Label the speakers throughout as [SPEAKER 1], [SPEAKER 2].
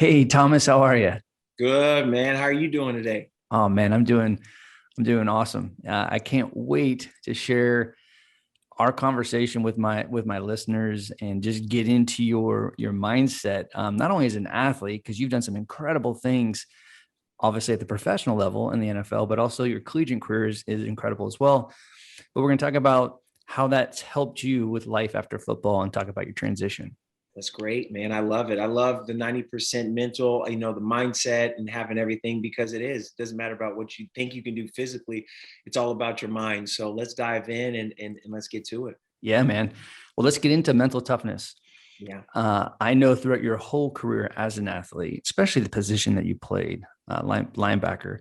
[SPEAKER 1] Hey Thomas, how are you?
[SPEAKER 2] Good, man. How are you doing today?
[SPEAKER 1] Oh man, I'm doing awesome. I can't wait to share our conversation with my listeners and just get into your mindset. Not only as an athlete, because you've done some incredible things, obviously at the professional level in the NFL, but also your collegiate career is incredible as well. But we're going to talk about how that's helped you with life after football and talk about your transition.
[SPEAKER 2] That's great, man. I love it. I love the 90% mental, the mindset and having everything because it is. It doesn't matter about what you think you can do physically. It's all about your mind. So let's dive in and let's get to it.
[SPEAKER 1] Yeah, man. Well, let's get into mental toughness.
[SPEAKER 2] Yeah.
[SPEAKER 1] I know throughout your whole career as an athlete, especially the position that you played, linebacker,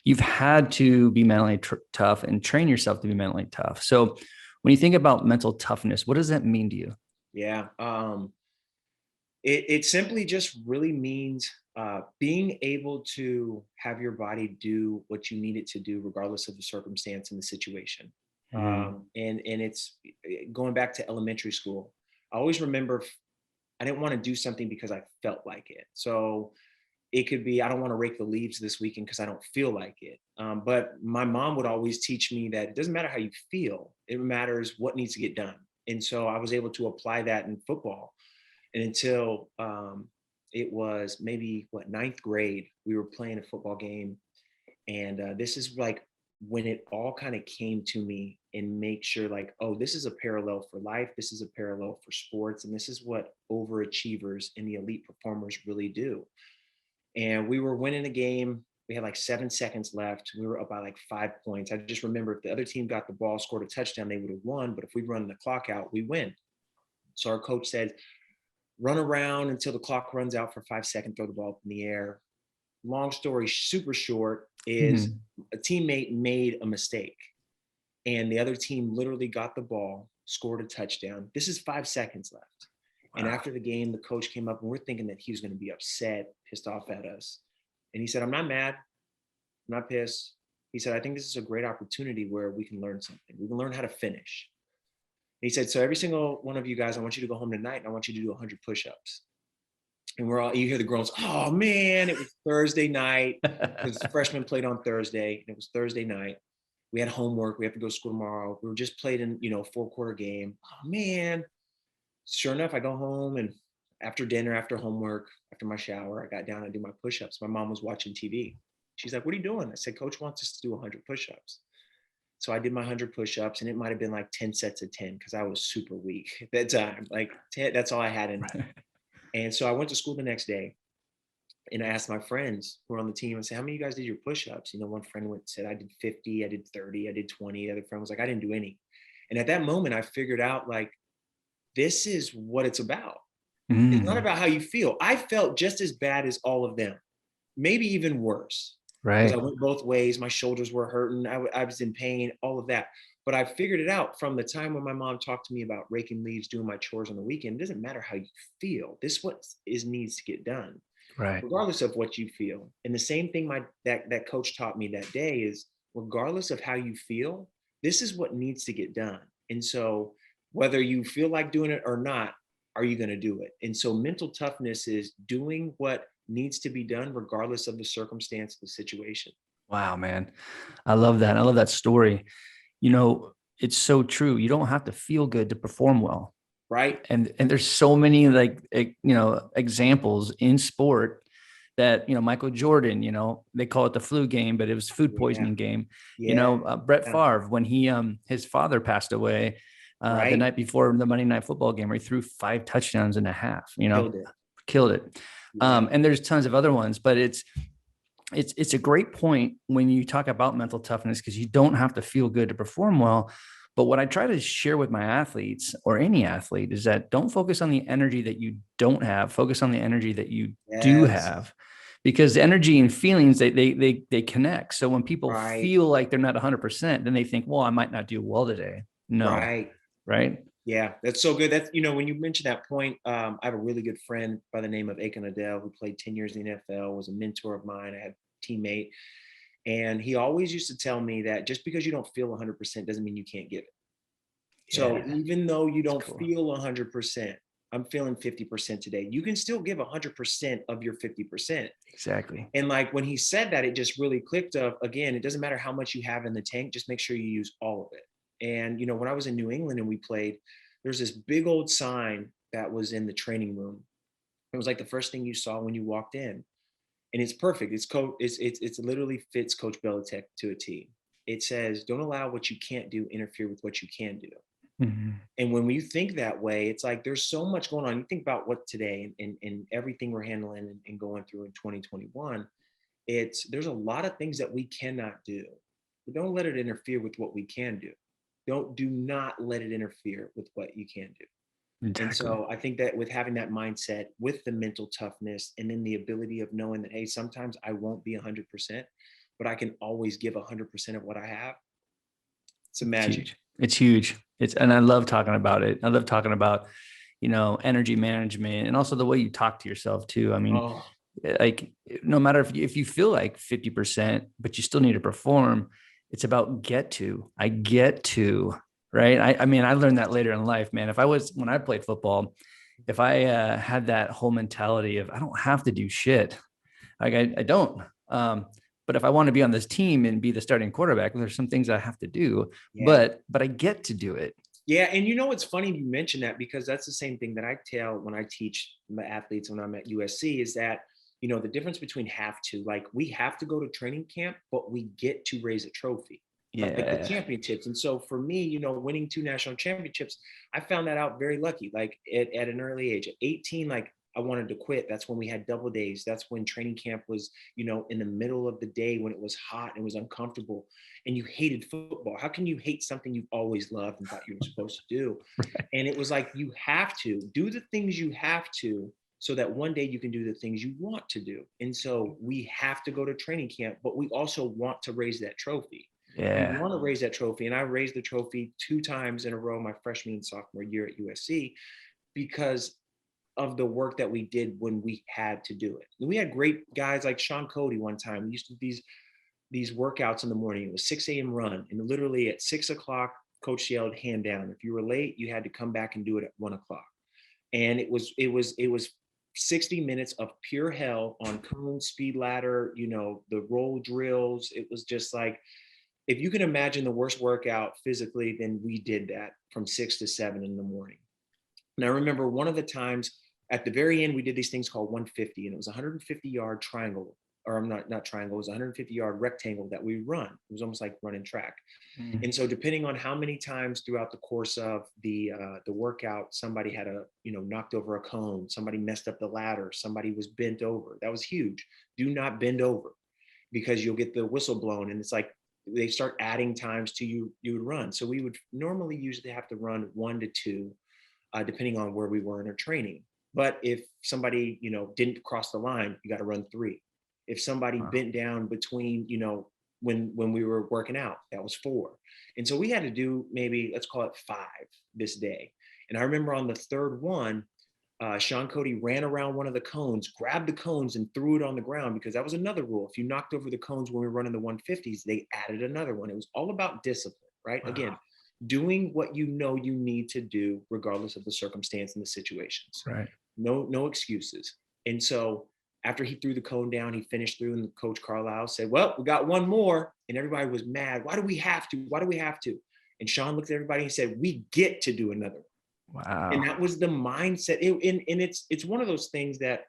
[SPEAKER 1] you've had to be mentally tough and train yourself to be mentally tough. So, when you think about mental toughness, what does that mean to you?
[SPEAKER 2] Yeah. It simply just really means being able to have your body do what you need it to do, regardless of the circumstance and the situation.
[SPEAKER 1] Mm,
[SPEAKER 2] And it's going back to elementary school. I always remember I didn't want to do something because I felt like it. So it could be I don't want to rake the leaves this weekend because I don't feel like it. But my mom would always teach me that it doesn't matter how you feel; it matters what needs to get done. And so I was able to apply that in football. And until it was maybe ninth grade, we were playing a football game, and this is like when it all kind of came to me and make sure like, oh, this is a parallel for life, this is a parallel for sports, and this is what overachievers and the elite performers really do. And we were winning a game. We had like 7 seconds left. We were up by like 5 points. I just remember if the other team got the ball, scored a touchdown, they would have won. But if we run the clock out, we win. So our coach said, run around until the clock runs out for 5 seconds, throw the ball up in the air. Long story super short is
[SPEAKER 1] mm,
[SPEAKER 2] a teammate made a mistake and the other team literally got the ball, scored a touchdown. This is 5 seconds left. And
[SPEAKER 1] wow.
[SPEAKER 2] after the game, the coach came up and we're thinking that he was going to be upset, pissed off at us. And he said, I'm not mad. I'm not pissed. He said, I think this is a great opportunity where we can learn something. We can learn how to finish. He said, so every single one of you guys, I want you to go home tonight and I want you to do 100 push-ups. And we're all, you hear the groans, oh man, it was Thursday night because freshmen played on Thursday. And it was Thursday night. We had homework. We have to go to school tomorrow. We were just played in, 4-quarter game. Oh man. Sure enough, I go home and after dinner, after homework, after my shower, I got down and do my push-ups. My mom was watching TV. She's like, what are you doing? I said, Coach wants us to do 100 push-ups. So I did my 100 push-ups and it might've been like 10 sets of 10 because I was super weak at that time. Like 10, that's all I had in me. And so I went to school the next day and I asked my friends who were on the team, I said, how many of you guys did your push-ups? One friend went and said, I did 50, I did 30, I did 20. The other friend was like, I didn't do any. And at that moment, I figured out like, this is what it's about. It's not
[SPEAKER 1] Mm,
[SPEAKER 2] about how you feel. I felt just as bad as all of them, maybe even worse, because I
[SPEAKER 1] right.
[SPEAKER 2] went both ways. My shoulders were hurting. I was in pain, all of that. But I figured it out from the time when my mom talked to me about raking leaves, doing my chores on the weekend. It doesn't matter how you feel. This what is needs to get done,
[SPEAKER 1] Right.
[SPEAKER 2] regardless of what you feel. And the same thing that coach taught me that day is regardless of how you feel, this is what needs to get done. And so whether you feel like doing it or not, are you going to do it? And so mental toughness is doing what needs to be done regardless of the circumstance, the situation.
[SPEAKER 1] Wow, man. I love that. I love that story. It's so true. You don't have to feel good to perform well.
[SPEAKER 2] Right?
[SPEAKER 1] And there's so many examples in sport that Michael Jordan, they call it the flu game, but it was food
[SPEAKER 2] Yeah.
[SPEAKER 1] poisoning game.
[SPEAKER 2] Yeah.
[SPEAKER 1] Brett Favre, when he his father passed away the
[SPEAKER 2] Right.
[SPEAKER 1] night before the Monday Night Football game, where he threw 5 touchdowns and a half,
[SPEAKER 2] Killed it.
[SPEAKER 1] killed it.
[SPEAKER 2] Yeah.
[SPEAKER 1] And there's tons of other ones, but it's a great point when you talk about mental toughness because you don't have to feel good to perform well. But what I try to share with my athletes or any athlete is that don't focus on the energy that you don't have, focus on the energy that you do
[SPEAKER 2] Yes.
[SPEAKER 1] have, because energy and feelings they connect. So when people
[SPEAKER 2] Right.
[SPEAKER 1] feel like they're not 100%, then they think, well, I might not do well today. No,
[SPEAKER 2] Right.
[SPEAKER 1] right?
[SPEAKER 2] Yeah, that's so good. That's when you mentioned that point, I have a really good friend by the name of Aiken Adele who played 10 years in the NFL, was a mentor of mine. I had a teammate, and he always used to tell me that just because you don't feel 100% doesn't mean you can't give it. So
[SPEAKER 1] Yeah,
[SPEAKER 2] even though you
[SPEAKER 1] that's
[SPEAKER 2] don't
[SPEAKER 1] cool.
[SPEAKER 2] feel 100%, I'm feeling 50% today. You can still give 100% of your 50%.
[SPEAKER 1] Exactly.
[SPEAKER 2] And like when he said that, it just really clicked of, again, it doesn't matter how much you have in the tank, just make sure you use all of it. And, when I was in New England and we played, there's this big old sign that was in the training room. It was like the first thing you saw when you walked in. And it's perfect. It's literally fits Coach Belichick to a T. It says, don't allow what you can't do interfere with what you can do.
[SPEAKER 1] Mm-hmm.
[SPEAKER 2] And when you think that way, it's like there's so much going on. You think about what today and everything we're handling and going through in 2021, there's a lot of things that we cannot do. But don't let it interfere with what we can do. Do not let it interfere with what you can do.
[SPEAKER 1] Exactly.
[SPEAKER 2] And so I think that with having that mindset, with the mental toughness, and then the ability of knowing that, hey, sometimes I won't be 100%, but I can always give 100% of what I have. It's a magic.
[SPEAKER 1] It's huge. And I love talking about it. I love talking about, energy management and also the way you talk to yourself too. I mean, like no matter if you feel like 50%, but you still need to perform, it's about I get to, right. I mean, I learned that later in life, man. When I played football, if I had that whole mentality of, I don't have to do shit. Like I don't, but if I want to be on this team and be the starting quarterback, there's some things I have to do, but I get to do it.
[SPEAKER 2] Yeah. And it's funny you mention that, because that's the same thing that I tell when I teach my athletes when I'm at USC is that, the difference between have to, like we have to go to training camp, but we get to raise a trophy. Like the championships. And so for me, winning 2 national championships, I found that out very lucky. Like at an early age, at 18, like I wanted to quit. That's when we had double days. That's when training camp was, in the middle of the day when it was hot and it was uncomfortable and you hated football. How can you hate something you've always loved and thought you were supposed to do? Right. And it was like, you have to do the things you have to, so that one day you can do the things you want to do. And so we have to go to training camp, but we also want to raise that trophy.
[SPEAKER 1] Yeah.
[SPEAKER 2] We want to raise that trophy. And I raised the trophy 2 times in a row, my freshman and sophomore year at USC, because of the work that we did when we had to do it. And we had great guys like Sean Cody one time. We used to do these workouts in the morning. It was 6 a.m. run. And literally at 6 o'clock, coach yelled, hand down. If you were late, you had to come back and do it at 1 o'clock. And it was 60 minutes of pure hell on cone, speed ladder, the roll drills. It was just like, if you can imagine the worst workout physically, then we did that from 6 to 7 in the morning. And I remember one of the times at the very end, we did these things called 150, and it was a 150-yard triangle, or not triangle, it was a 150-yard rectangle that we run. It was almost like running track. Mm-hmm. And so depending on how many times throughout the course of the workout, somebody had knocked over a cone, somebody messed up the ladder, somebody was bent over. That was huge. Do not bend over, because you'll get the whistle blown. And it's like, they start adding times to you would run. So we would normally usually have to run 1 to 2, depending on where we were in our training. But if somebody, didn't cross the line, you got to run 3. If somebody bent down between, when we were working out, that was 4. And so we had to do maybe, let's call it 5 this day. And I remember on the third one, Sean Cody ran around one of the cones, grabbed the cones and threw it on the ground, because that was another rule. If you knocked over the cones when we were running the 150s, they added another one. It was all about discipline, right? Wow. Again, doing what you need to do regardless of the circumstance and the situations.
[SPEAKER 1] Right.
[SPEAKER 2] No excuses. And so after he threw the cone down, he finished through, and Coach Carlisle said, well, we got one more. And everybody was mad. Why do we have to? Why do we have to? And Sean looked at everybody and said, we get to do another one.
[SPEAKER 1] Wow.
[SPEAKER 2] And that was the mindset. And it's one of those things that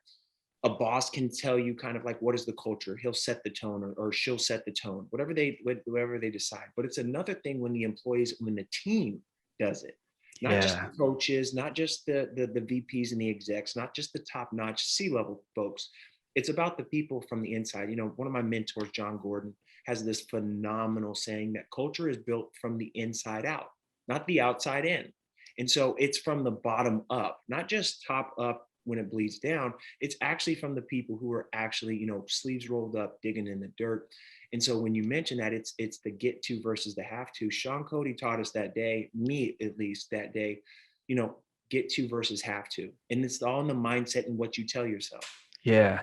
[SPEAKER 2] a boss can tell you kind of like, what is the culture? He'll set the tone, or she'll set the tone, whatever they decide. But it's another thing when the employees, when the team does it, not just the coaches, not just the VPs and the execs, not just the top-notch C-level folks. It's about the people from the inside. One of my mentors, John Gordon, has this phenomenal saying that culture is built from the inside out, not the outside in. And so it's from the bottom up, not just top up when it bleeds down. It's actually from the people who are actually, sleeves rolled up, digging in the dirt. And so when you mention that, it's the get to versus the have to. Sean Cody taught us that day, me at least that day, get to versus have to. And it's all in the mindset and what you tell yourself.
[SPEAKER 1] Yeah.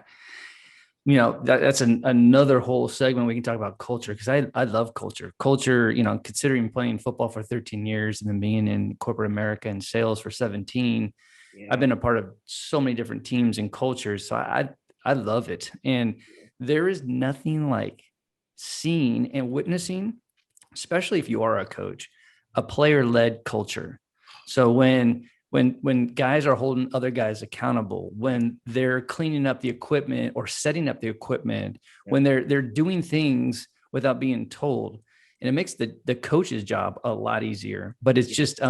[SPEAKER 1] That's another whole segment. We can talk about culture, because I love culture. Culture, considering playing football for 13 years and then being in corporate America and sales for 17, I've
[SPEAKER 2] Yeah.
[SPEAKER 1] been a part of so many different teams and cultures. So I love it. And there is nothing like seeing and witnessing, especially if you are a coach, a player-led culture. So when guys are holding other guys accountable, when they're cleaning up the equipment or setting up the equipment, when they're doing things without being told, and it makes the coach's job a lot easier. But it's just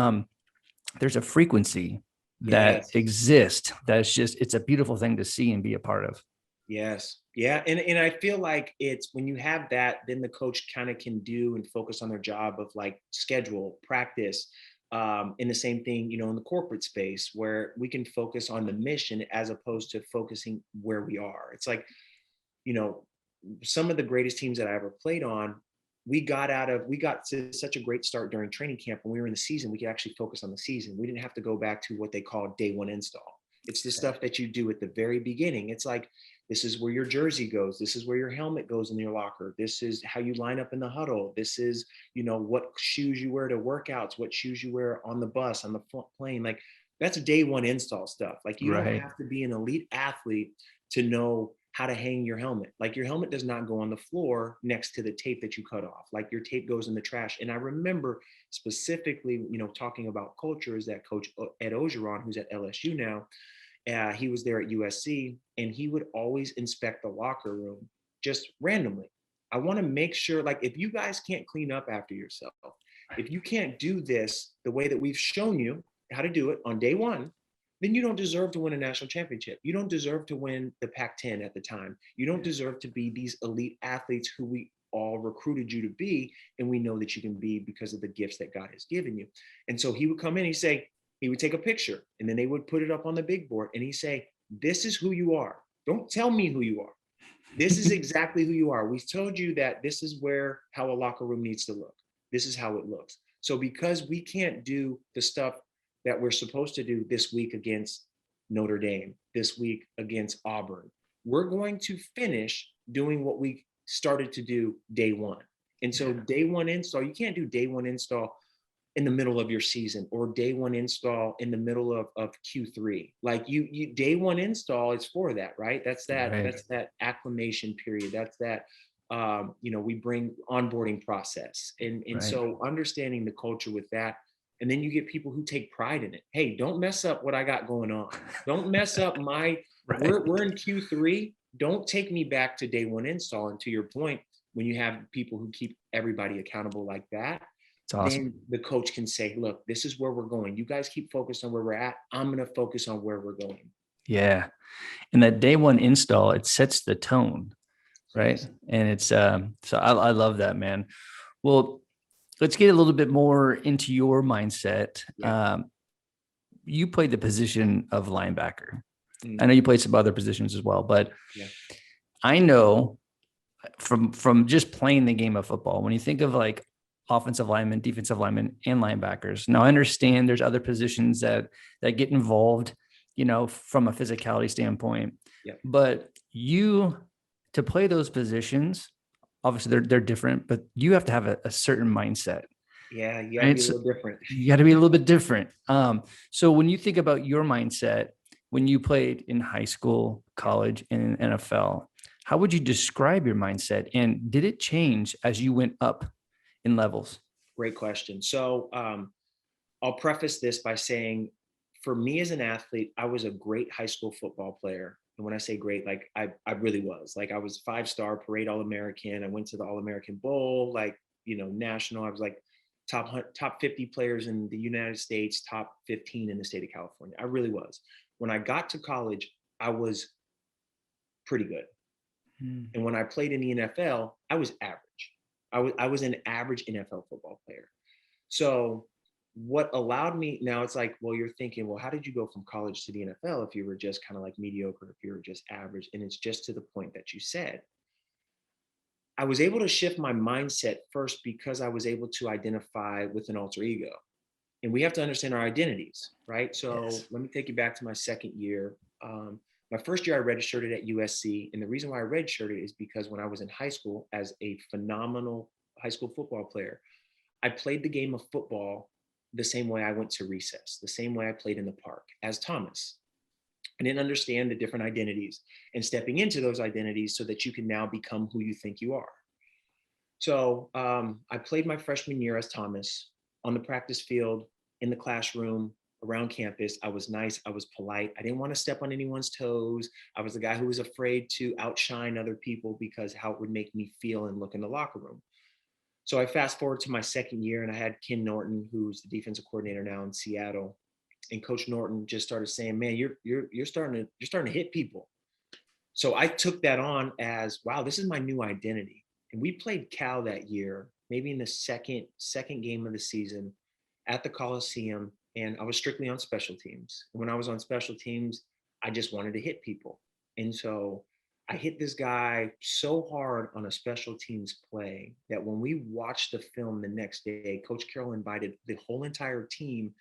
[SPEAKER 1] there's a frequency that
[SPEAKER 2] Yes.
[SPEAKER 1] exists that's just, it's a beautiful thing to see and be a part of.
[SPEAKER 2] Yes. Yeah. And I feel like it's when you have that, then the coach kind of can do and focus on their job of like schedule, practice, in the same thing, in the corporate space where we can focus on the mission as opposed to focusing where we are. It's like, you know, some of the greatest teams that I ever played on, we got to such a great start during training camp. When we were in the season, we could actually focus on the season. We didn't have to go back to what they call day one install. It's the stuff that you do at the very beginning. It's like, this is where your jersey goes. This is where your helmet goes in your locker. This is how you line up in the huddle. This is, what shoes you wear to workouts, what shoes you wear on the bus, on the plane. Like that's day one install stuff. Like you don't
[SPEAKER 1] Right.
[SPEAKER 2] have to be an elite athlete to know how to hang your helmet. Like your helmet does not go on the floor next to the tape that you cut off. Like your tape goes in the trash. And I remember specifically, talking about culture is that coach Ed Ogeron, who's at LSU now, he was there at USC, and he would always inspect the locker room just randomly. I want to make sure, like, if you guys can't clean up after yourself, if you can't do this the way that we've shown you how to do it on day one, then you don't deserve to win a national championship. You don't deserve to win the Pac-10 at the time. You don't deserve to be these elite athletes who we all recruited you to be, and we know that you can be because of the gifts that God has given you. And so he would come in, he would take a picture, and then they would put it up on the big board, and he'd say, "This is who you are. Don't tell me who you are. This is exactly who you are. We told you that this is how a locker room needs to look. This is how it looks." So because we can't do the stuff that we're supposed to do this week against Notre Dame, this week against Auburn, we're going to finish doing what we started to do day one. And so day one install, you can't do day one install in the middle of your season or day one install in the middle of Q3. Like you day one install is for that, right? That's that acclimation period. That's that, we bring onboarding process. And so understanding the culture with that. And then you get people who take pride in it. Hey, don't mess up what I got going on. Don't mess up we're in Q3. Don't take me back to day one install. And to your point, when you have people who keep everybody accountable like that,
[SPEAKER 1] It's awesome.
[SPEAKER 2] then the coach can say, look, this is where we're going. You guys keep focused on where we're at. I'm going to focus on where we're going.
[SPEAKER 1] Yeah. And that day one install, it sets the tone. Right.
[SPEAKER 2] Yes.
[SPEAKER 1] And it's, so I love that, man. Well, let's get a little bit more into your mindset.
[SPEAKER 2] Yeah.
[SPEAKER 1] You played the position of linebacker.
[SPEAKER 2] Mm.
[SPEAKER 1] I know you played some other positions as well, but
[SPEAKER 2] Yeah.
[SPEAKER 1] I know from just playing the game of football, when you think of like offensive linemen, defensive linemen, and linebackers. Now I understand there's other positions that get involved, from a physicality standpoint.
[SPEAKER 2] Yeah.
[SPEAKER 1] But to play those positions, obviously they're different, but you have to have a certain mindset.
[SPEAKER 2] Yeah. You gotta be a little different.
[SPEAKER 1] You got to be a little bit different. So when you think about your mindset, when you played in high school, college, and NFL, how would you describe your mindset? And did it change as you went up in levels?
[SPEAKER 2] Great question. So I'll preface this by saying, for me as an athlete, I was a great high school football player. And when I say great, like I really was. Like I was 5-star parade All-American. I went to the All-American Bowl, national. I was like top 50 players in the United States, top 15 in the state of California. I really was. When I got to college, I was pretty good. And when I played in the NFL, I was average. I was an average NFL football player. So what allowed me, now it's like, well, you're thinking, well, how did you go from college to the NFL if you were just kind of like mediocre, if you were just average? And it's just to the point that you said. I was able to shift my mindset first because I was able to identify with an alter ego. And we have to understand our identities, right? So Let me take you back to my second year. My first year I redshirted at USC. And the reason why I redshirted is because when I was in high school as a phenomenal high school football player, I played the game of football the same way I went to recess, the same way I played in the park as Thomas. I didn't understand the different identities and stepping into those identities so that you can now become who you think you are. So I played my freshman year as Thomas on the practice field, in the classroom, around campus. I was nice. I was polite. I didn't want to step on anyone's toes. I was the guy who was afraid to outshine other people because how it would make me feel and look in the locker room. So I fast forward to my second year, and I had Ken Norton, who's the defensive coordinator now in Seattle. And Coach Norton just started saying, "Man, you're starting to hit people." So I took that on as, wow, this is my new identity. And we played Cal that year, maybe in the second game of the season at the Coliseum. And I was strictly on special teams. And when I was on special teams, I just wanted to hit people. And so I hit this guy so hard on a special teams play that when we watched the film the next day, Coach Carroll invited the whole entire team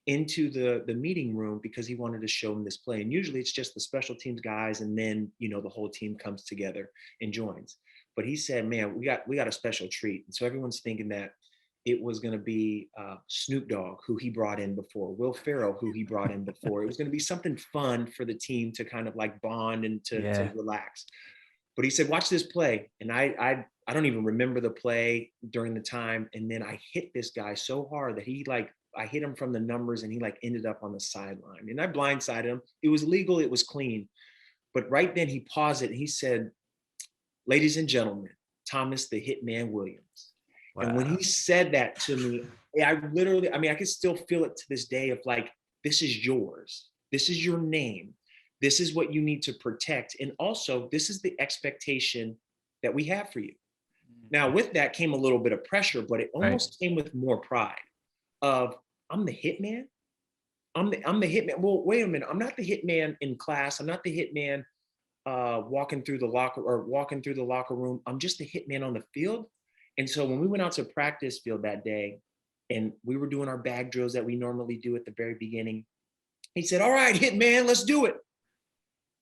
[SPEAKER 2] into the meeting room because he wanted to show them this play. And usually it's just the special teams guys, and then the whole team comes together and joins. But he said, "Man, we got a special treat." And so everyone's thinking that it was going to be Snoop Dogg, who he brought in before, Will Ferrell, who he brought in before. It was going to be something fun for the team to kind of like bond and to relax. But he said, "Watch this play." And I don't even remember the play during the time. And then I hit this guy so hard that I hit him from the numbers, and he ended up on the sideline. And I blindsided him. It was legal. It was clean. But right then he paused it and he said, "Ladies and gentlemen, Thomas the Hitman Williams." Wow. And when he said that to me, I could still feel it to this day of this is yours. This is your name. This is what you need to protect. And also, this is the expectation that we have for you. Now, with that came a little bit of pressure, but it almost came with more pride of, I'm the hitman. I'm the hitman. Well, wait a minute. I'm not the hitman in class. I'm not the hitman walking through the locker room. I'm just the hitman on the field. And so when we went out to practice field that day and we were doing our bag drills that we normally do at the very beginning, he said, "All right, hitman, let's do it."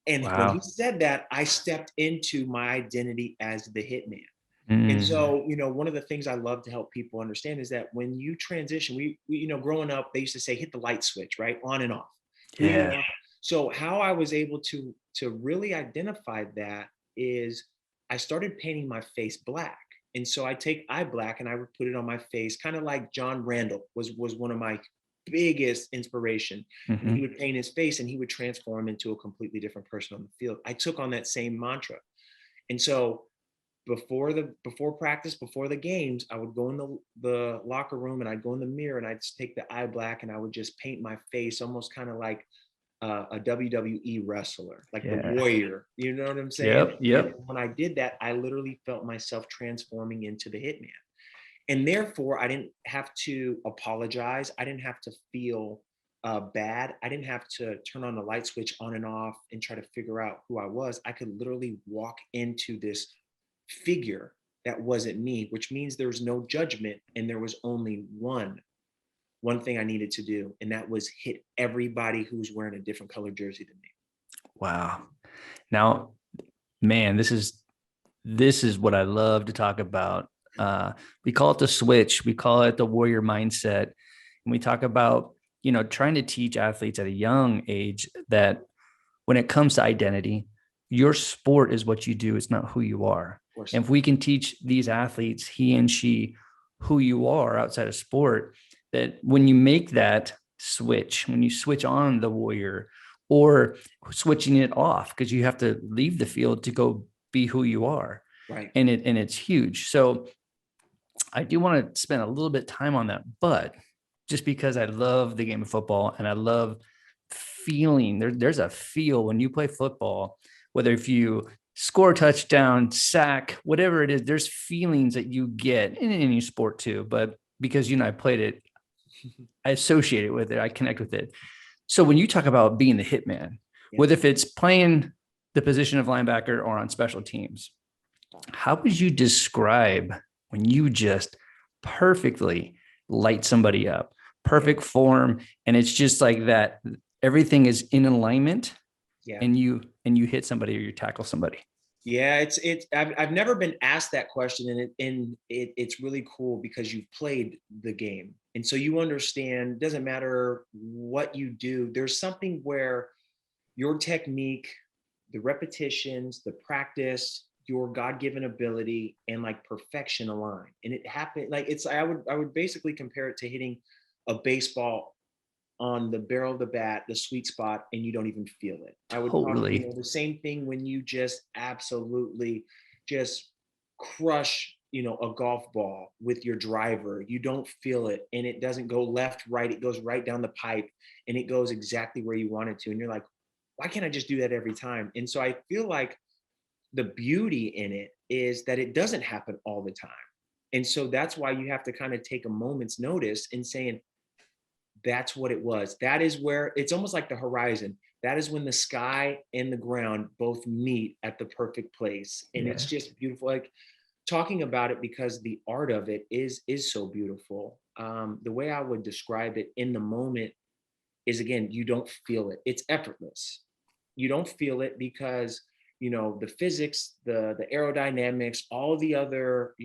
[SPEAKER 2] And when he said that, I stepped into my identity as the hitman. And so, one of the things I love to help people understand is that when you transition, we growing up, they used to say, hit the light switch, right? On and off.
[SPEAKER 1] Yeah.
[SPEAKER 2] So how I was able to really identify that is I started painting my face black. And so I take eye black and I would put it on my face, kind of like John Randall was one of my biggest inspiration. Mm-hmm. And he would paint his face and he would transform into a completely different person on the field. I took on that same mantra. And so before practice, before the games, I would go in the locker room and I'd go in the mirror and I'd take the eye black and I would just paint my face almost kind of like a WWE wrestler, like the Warrior. You know what I'm saying?
[SPEAKER 1] Yep.
[SPEAKER 2] And when I did that, I literally felt myself transforming into the hitman. And therefore, I didn't have to apologize. I didn't have to feel bad. I didn't have to turn on the light switch on and off and try to figure out who I was. I could literally walk into this figure that wasn't me, which means there was no judgment and there was only one thing I needed to do, and that was hit everybody who's wearing a different colored jersey than me.
[SPEAKER 1] Wow. Now, man, this is what I love to talk about. We call it the switch. We call it the warrior mindset. And we talk about, trying to teach athletes at a young age that when it comes to identity, your sport is what you do. It's not who you are. And if we can teach these athletes, he and she, who you are outside of sport, that when you make that switch, when you switch on the warrior or switching it off, because you have to leave the field to go be who you are.
[SPEAKER 2] Right.
[SPEAKER 1] And it's huge. So I do want to spend a little bit of time on that, but just because I love the game of football and I love feeling, there's a feel when you play football, whether if you score a touchdown, sack, whatever it is, there's feelings that you get in any sport too. But because I played it, I associate it with it. I connect with it. So when you talk about being the hitman, whether if it's playing the position of linebacker or on special teams, how would you describe when you just perfectly light somebody up, perfect form, and it's just like that, everything is in alignment, and you hit somebody or you tackle somebody?
[SPEAKER 2] Yeah, I've never been asked that question, it's really cool because you've played the game. And so you understand, doesn't matter what you do, there's something where your technique, the repetitions, the practice, your God-given ability and like perfection align. And it happened like I would basically compare it to hitting a baseball on the barrel of the bat, the sweet spot, and you don't even feel it. I would talk,
[SPEAKER 1] Totally.
[SPEAKER 2] the same thing when you just absolutely just crush, a golf ball with your driver. You don't feel it and it doesn't go left, right. It goes right down the pipe and it goes exactly where you want it to. And you're like, why can't I just do that every time? And so I feel like the beauty in it is that it doesn't happen all the time. And so that's why you have to kind of take a moment's notice and saying, that's what it was. That is where it's almost like the horizon. That is when the sky and the ground both meet at the perfect place. And it's
[SPEAKER 1] Yeah.
[SPEAKER 2] just beautiful. Like talking about it because the art of it is so beautiful. The way I would describe it in the moment is again, you don't feel it. It's effortless. You don't feel it because the physics, the aerodynamics, all the other,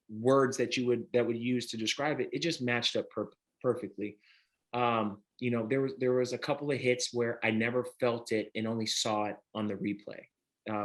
[SPEAKER 2] words that would use to describe it, it just matched up perfectly. There was a couple of hits where I never felt it and only saw it on the replay.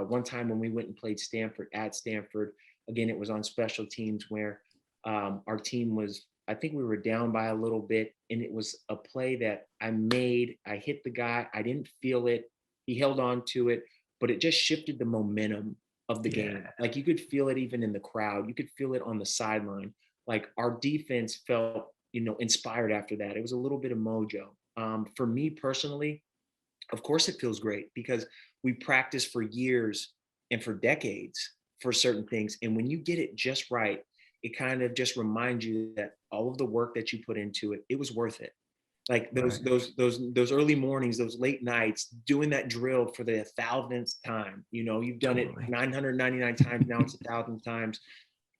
[SPEAKER 2] One time when we went and played Stanford at Stanford, again, it was on special teams where our team was, I think we were down by a little bit, and it was a play that I made. I hit the guy. I didn't feel it. He held on to it, but it just shifted the momentum of the game.
[SPEAKER 1] Yeah.
[SPEAKER 2] Like you could feel it even in the crowd. You could feel it on the sideline. Like our defense felt, inspired after that. It was a little bit of mojo. For me personally, of course, it feels great because we practice for years and for decades for certain things. And when you get it just right, it kind of just reminds you that all of the work that you put into it, it was worth it. Like those
[SPEAKER 1] Right.
[SPEAKER 2] those early mornings, those late nights, doing that drill for the 1,000th time. You've done it
[SPEAKER 1] Totally.
[SPEAKER 2] 999 times. Now it's 1,000th times.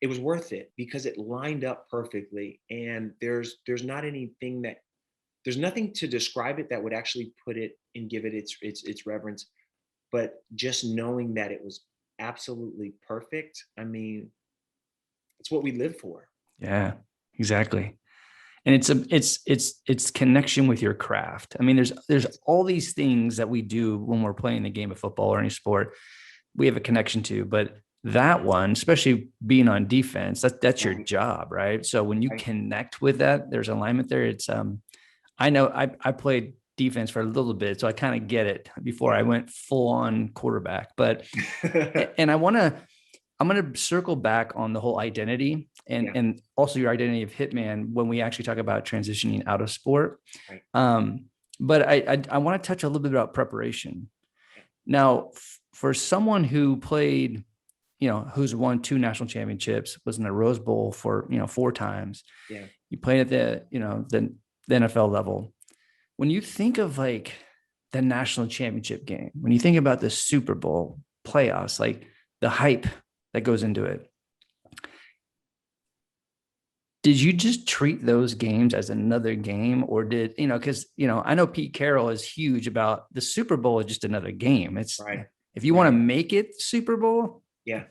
[SPEAKER 2] It was worth it because it lined up perfectly. And there's not anything that there's nothing to describe it that would actually put it and give it its reverence. But just knowing that it was absolutely perfect, I mean, it's what we live for.
[SPEAKER 1] Yeah, exactly. And it's connection with your craft. I mean, there's
[SPEAKER 2] Yes.
[SPEAKER 1] all these things that we do when we're playing the game of football or any sport we have a connection to, but that one, especially being on defense, that's your
[SPEAKER 2] Right.
[SPEAKER 1] job, right? So when you
[SPEAKER 2] Right.
[SPEAKER 1] connect with that, there's alignment there. It's I know I played defense for a little bit, so I kind of get it before I
[SPEAKER 2] Yeah.
[SPEAKER 1] went full on quarterback. But and I'm going to circle back on the whole identity and
[SPEAKER 2] Yeah.
[SPEAKER 1] also your identity of hitman when we actually talk about transitioning out of sport.
[SPEAKER 2] Right.
[SPEAKER 1] Um, but I want to touch a little bit about preparation.
[SPEAKER 2] Okay.
[SPEAKER 1] Now, for someone who played, who's won 2 national championships, was in the Rose Bowl for 4 times,
[SPEAKER 2] Yeah.
[SPEAKER 1] you played at the NFL level. When you think of like the national championship game, when you think about the Super Bowl playoffs, like the hype that goes into it, did you just treat those games as another game, or did because I know Pete Carroll is huge about the Super Bowl is just another game. It's
[SPEAKER 2] Right.
[SPEAKER 1] if you want to
[SPEAKER 2] Right.
[SPEAKER 1] make it Super Bowl,
[SPEAKER 2] Yeah.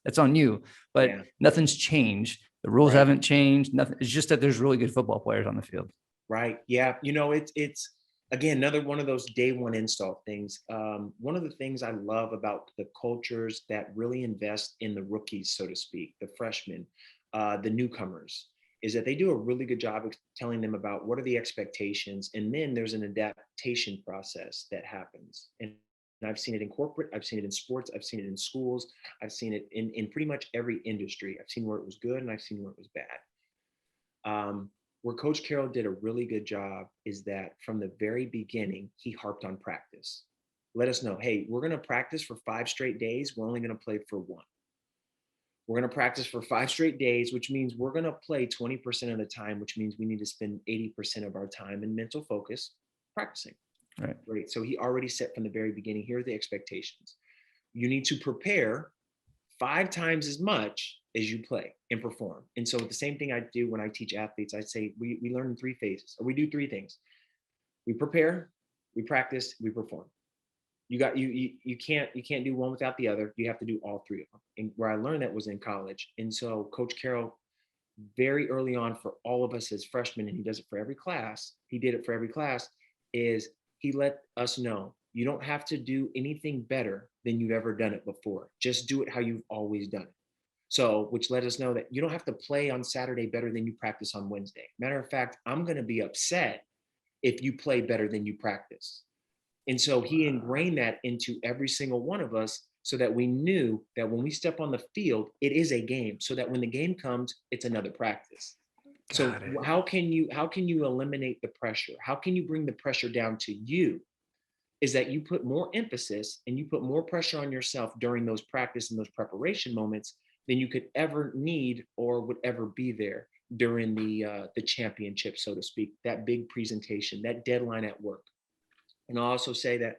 [SPEAKER 1] that's on you, but
[SPEAKER 2] Yeah.
[SPEAKER 1] nothing's changed. The rules
[SPEAKER 2] Right.
[SPEAKER 1] haven't changed. Nothing. It's just that there's really good football players on the field.
[SPEAKER 2] Right. Yeah. It's again another one of those day one install things. One of the things I love about the cultures that really invest in the rookies, so to speak, the freshmen, the newcomers, is that they do a really good job of telling them about what are the expectations, and then there's an adaptation process that happens. And I've seen it in corporate, I've seen it in sports, I've seen it in schools, I've seen it in pretty much every industry. I've seen where it was good and I've seen where it was bad. Where Coach Carroll did a really good job is that from the very beginning, he harped on practice. Let us know, hey, we're going to practice for 5 straight days. We're only going to play for one. We're going to practice for 5 straight days, which means we're going to play 20% of the time, which means we need to spend 80% of our time in mental focus practicing.
[SPEAKER 1] Right.
[SPEAKER 2] Right. So he already set from the very beginning, here are the expectations. You need to prepare 5 times as much as you play and perform. And so the same thing I do when I teach athletes, I say we learn in 3 phases, or we do 3 things. We prepare, we practice, we perform. You can't do one without the other. You have to do all three of them. And where I learned that was in college. And so Coach Carroll, very early on for all of us as freshmen, and he does it for every class, he did it for every class, is he let us know you don't have to do anything better than you've ever done it before. Just do it how you've always done it. So, which let us know that you don't have to play on Saturday better than you practice on Wednesday. Matter of fact, I'm going to be upset if you play better than you practice. And so he ingrained that into every single one of us so that we knew that when we step on the field, it is a game. So that when the game comes, it's another practice. So
[SPEAKER 1] Got it.
[SPEAKER 2] how can you eliminate the pressure? How can you bring the pressure down to you? Is that you put more emphasis and you put more pressure on yourself during those practice and those preparation moments than you could ever need or would ever be there during the championship, so to speak, that big presentation, that deadline at work. And I'll also say that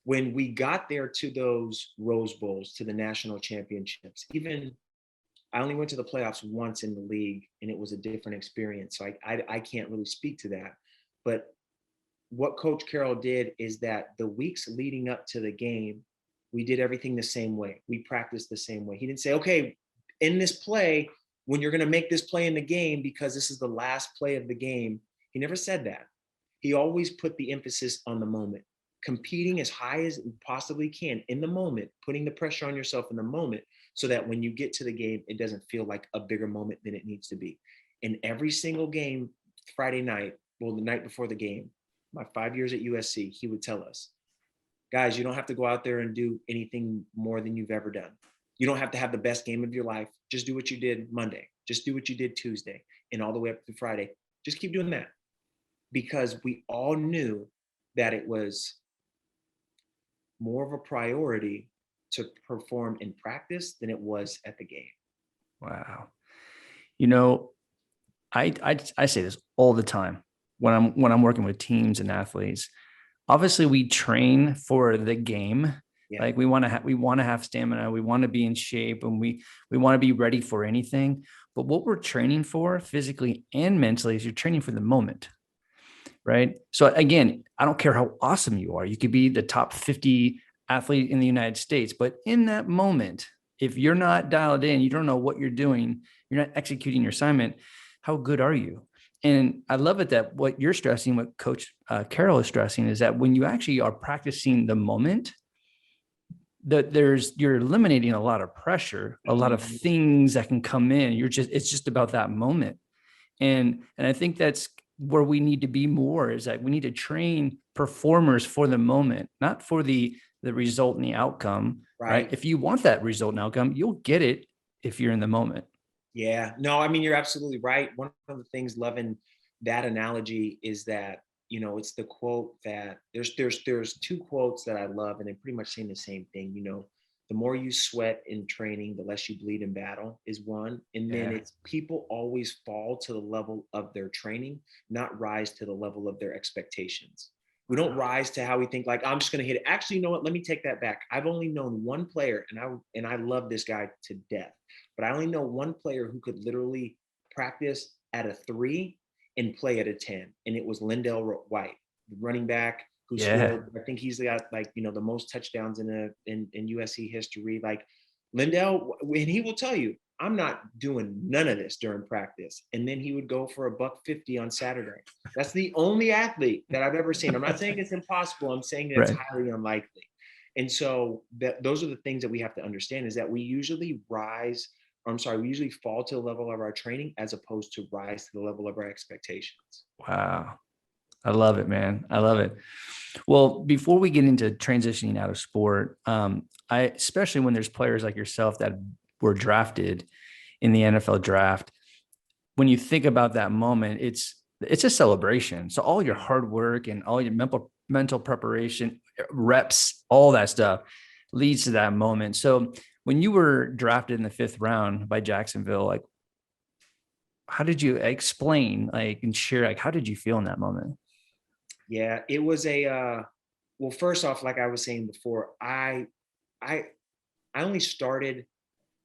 [SPEAKER 2] when we got there to those Rose Bowls, to the national championships, even I only went to the playoffs once in the league and it was a different experience. So I can't really speak to that. But what Coach Carroll did is that the weeks leading up to the game, we did everything the same way. We practiced the same way. He didn't say, okay, in this play, when you're going to make this play in the game, because this is the last play of the game, he never said that. He always put the emphasis on the moment, competing as high as you possibly can in the moment, putting the pressure on yourself in the moment so that when you get to the game, it doesn't feel like a bigger moment than it needs to be. In every single game, Friday night, well, the night before the game, my 5 years at USC, he would tell us, guys, you don't have to go out there and do anything more than you've ever done. You don't have to have the best game of your life. Just do what you did Monday. Just do what you did Tuesday and all the way up to Friday. Just keep doing that, because we all knew that it was more of a priority to perform in practice than it was at the game.
[SPEAKER 1] Wow. You know, I say this all the time when I'm working with teams and athletes. Obviously, we train for the game.
[SPEAKER 2] Yeah.
[SPEAKER 1] Like we want to have stamina. We want to be in shape, and we want to be ready for anything. But what we're training for physically and mentally is you're training for the moment, right? So again, I don't care how awesome you are. You could be the top 50 athlete in the United States, but in that moment, if you're not dialed in, you don't know what you're doing, you're not executing your assignment, how good are you? And I love it that what you're stressing, what Coach Carroll is stressing, is that when you actually are practicing the moment, that you're eliminating a lot of pressure, a lot of things that can come in. It's just about that moment. And I think that's where we need to be more, is that we need to train performers for the moment, not for the result and the outcome, right? If you want that result and outcome, you'll get it if you're in the moment.
[SPEAKER 2] Yeah, no, I mean, you're absolutely right. One of the things loving that analogy is that, it's the quote that there's two quotes that I love, and they're pretty much saying the same thing. The more you sweat in training, the less you bleed in battle is one. And then it's people always fall to the level of their training, not rise to the level of their expectations. We don't rise to how we think, like, I'm just going to hit it. Actually, you know what? Let me take that back. I've only known one player, and I love this guy to death, but I only know one player who could literally practice at a 3 and play at a 10. And it was Lindell White, the running back who scored. I think he's got the most touchdowns in USC history. Like Lindell, and he will tell you, I'm not doing none of this during practice. And then he would go for $150 on Saturday. That's the only athlete that I've ever seen. I'm not saying it's impossible. I'm saying that it's highly unlikely. And so those are the things that we have to understand, is that we usually we usually fall to the level of our training as opposed to rise to the level of our expectations.
[SPEAKER 1] Wow. I love it, man. I love it. Well, before we get into transitioning out of sport, especially when there's players like yourself that were drafted in the NFL draft, when you think about that moment, it's a celebration. So all your hard work and all your mental preparation, reps, all that stuff leads to that moment. So when you were drafted in the 5th round by Jacksonville, like, how did you explain, and share, how did you feel in that moment?
[SPEAKER 2] Yeah, it was well, first off, like I was saying before, I only started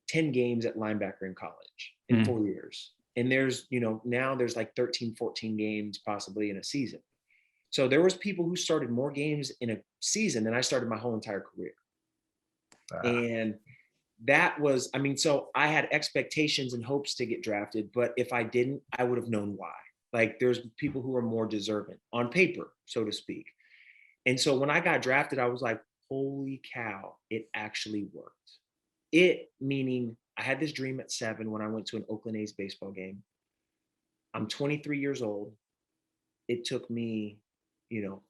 [SPEAKER 2] 10 games at linebacker in college in 4 years. And there's, now there's like 13, 14 games possibly in a season. So there was people who started more games in a season than I started my whole entire career. And that was, I mean, so I had expectations and hopes to get drafted, but if I didn't, I would have known why. Like there's people who are more deserving on paper, so to speak. And so when I got drafted, I was like, holy cow, it actually worked. It meaning I had this dream at 7 when I went to an Oakland A's baseball game. I'm 23 years old. It took me,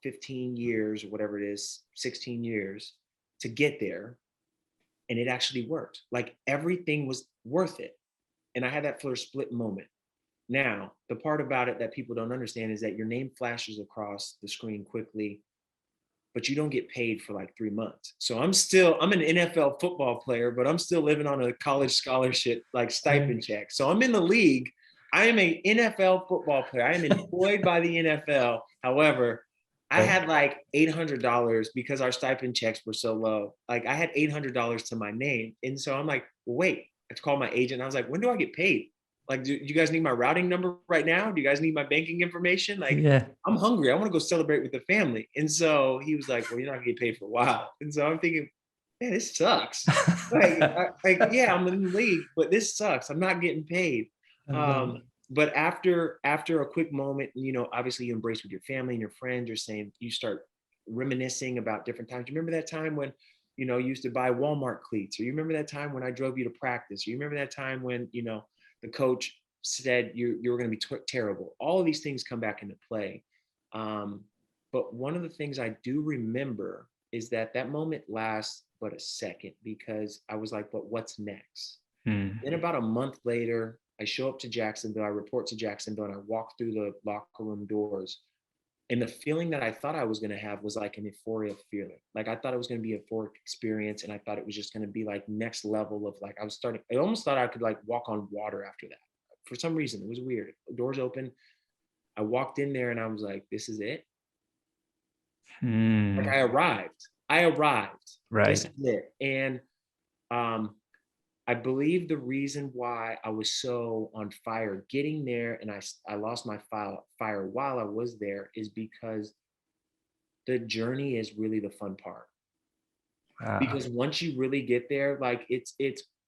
[SPEAKER 2] 15 years or whatever it is, 16 years to get there. And it actually worked. Like everything was worth it. And I had that for a split moment. Now, the part about it that people don't understand is that your name flashes across the screen quickly, but you don't get paid for like 3 months. So I'm an NFL football player, but I'm still living on a college scholarship, like stipend check. So I'm in the league. I am an NFL football player. I am employed by the NFL. However, I had like $800 because our stipend checks were so low. Like I had $800 to my name. And so I'm like, well, wait, I called my agent. I was like, when do I get paid? Like, do you guys need my routing number right now? Do you guys need my banking information? Like,
[SPEAKER 1] Yeah.
[SPEAKER 2] I'm hungry. I want to go celebrate with the family. And so he was like, well, you're not gonna get paid for a while. And so I'm thinking, man, this sucks. Yeah, I'm in the league, but this sucks. I'm not getting paid. But after a quick moment, obviously you embrace with your family and your friends, you start reminiscing about different times. You remember that time when, you used to buy Walmart cleats, or you remember that time when I drove you to practice, or you remember that time when, the coach said you were going to be terrible. All of these things come back into play. But one of the things I do remember is that moment lasts but a second, because I was like, but what's next? Then about a month later, I show up to Jacksonville, I report to Jacksonville, and I walk through the locker room doors. And the feeling that I thought I was going to have was like an euphoria feeling. Like I thought it was going to be a euphoric experience. And I thought it was just going to be like next level of like, I almost thought I could like walk on water after that. For some reason, it was weird. Doors open. I walked in there and I was like, this is it. Like I arrived. Right. This is it. And I believe the reason why I was so on fire getting there, and I lost my fire while I was there, is because the journey is really the fun part. Because once you really get there, like it's